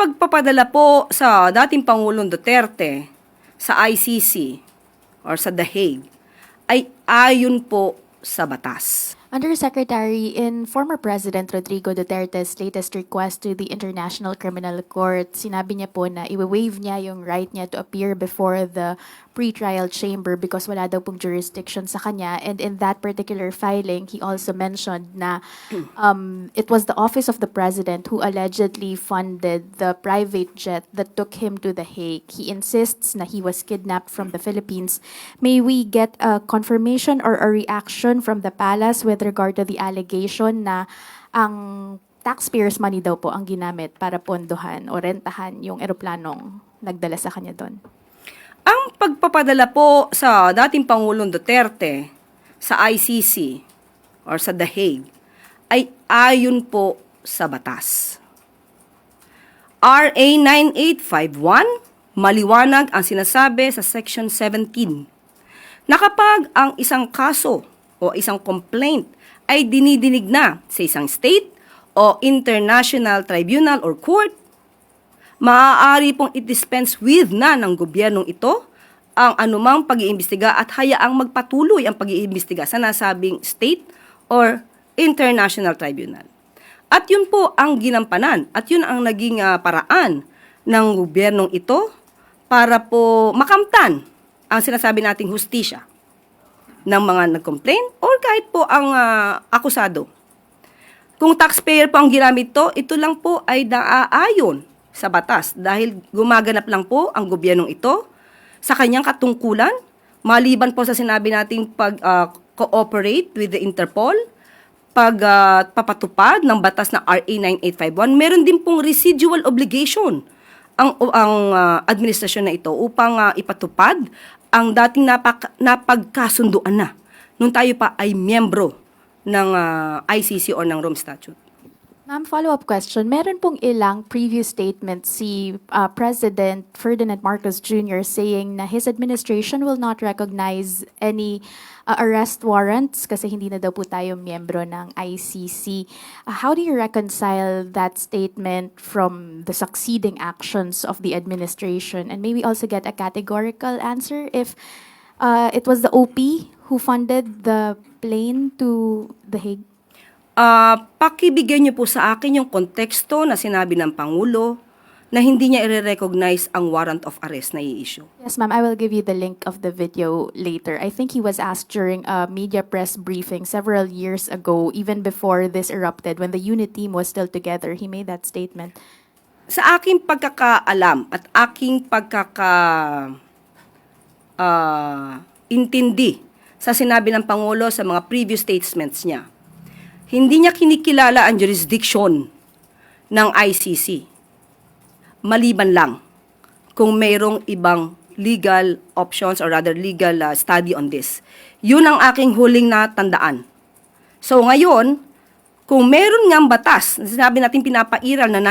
pagpapadala po sa dating Pangulong Duterte sa ICC or sa The Hague ay ayon po sa batas. Undersecretary, in former President Rodrigo Duterte's latest request to the International Criminal Court, sinabi niya po na i-waive niya yung right niya to appear before the pre-trial chamber because wala daw pong jurisdiction sa kanya. And in that particular filing, he also mentioned na it was the office of the president who allegedly funded the private jet that took him to The Hague. He insists na he was kidnapped from the Philippines. May we get a confirmation or a reaction from the palace with regard to the allegation na ang taxpayers' money daw po ang ginamit para pondohan o rentahan yung eroplanong nagdala sa kanya doon? Ang pagpapadala po sa dating Pangulong Duterte sa ICC or sa The Hague ay ayon po sa batas. RA 9851, maliwanag ang sinasabi sa Section 17 na kapag ang isang kaso o isang complaint ay dinidinig na sa isang state o international tribunal or court, maaari pong i-dispense with na ng gobyernong ito ang anumang pag-iimbestiga at hayaang magpatuloy ang pag-iimbestiga sa nasabing state or international tribunal. At yun po ang ginampanan at yun ang naging paraan ng gobyernong ito para po makamtan ang sinasabi nating hustisya ng mga nag-complain or kahit po ang akusado. Kung taxpayer po ang ginamit ito lang po ay naaayon sa batas dahil gumaganap lang po ang gobyernong ito sa kanyang katungkulan, maliban po sa sinabi nating pag-cooperate with the Interpol, pagpapatupad ng batas na RA 9851, meron din pong residual obligation ang administrasyon na ito upang ipatupad ang dating napagkasunduan na nung tayo pa ay miyembro ng ICC o ng Rome Statute. Ma'am, follow-up question. Meron pong ilang previous statements si President Ferdinand Marcos Jr. saying na his administration will not recognize any arrest warrants kasi hindi na daw po tayo miyembro ng ICC. How do you reconcile that statement from the succeeding actions of the administration? And maybe also get a categorical answer if it was the OP who funded the plane to The Hague? Pakibigyan niyo po sa akin yung konteksto na sinabi ng Pangulo na hindi niya i-recognize ang warrant of arrest na i-issue. Yes, ma'am. I will give you the link of the video later. I think he was asked during a media press briefing several years ago, even before this erupted, when the unit team was still together. He made that statement. Sa aking pagkakaalam at aking intindi sa sinabi ng Pangulo sa mga previous statements niya, hindi niya kinikilala ang jurisdiction ng ICC. Maliban lang kung mayroong ibang legal options or rather legal study on this. Yun ang aking huling natandaan. So ngayon, kung meron ngang batas, sinabi natin pinapairal na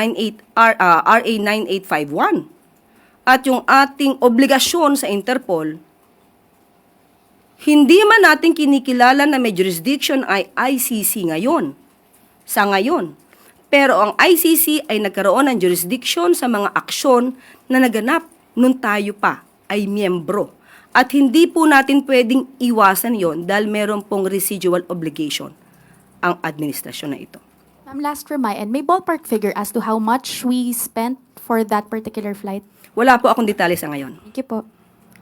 RA 9851 at yung ating obligasyon sa Interpol, hindi man natin kinikilala na may jurisdiction ay ICC ngayon, sa ngayon. Pero ang ICC ay nagkaroon ng jurisdiction sa mga aksyon na naganap nung tayo pa ay miyembro. At hindi po natin pwedeng iwasan yon dahil meron pong residual obligation ang administrasyon na ito. Ma'am, last remind, may ballpark figure as to how much we spent for that particular flight? Wala po akong detalye sa ngayon. Thank you po.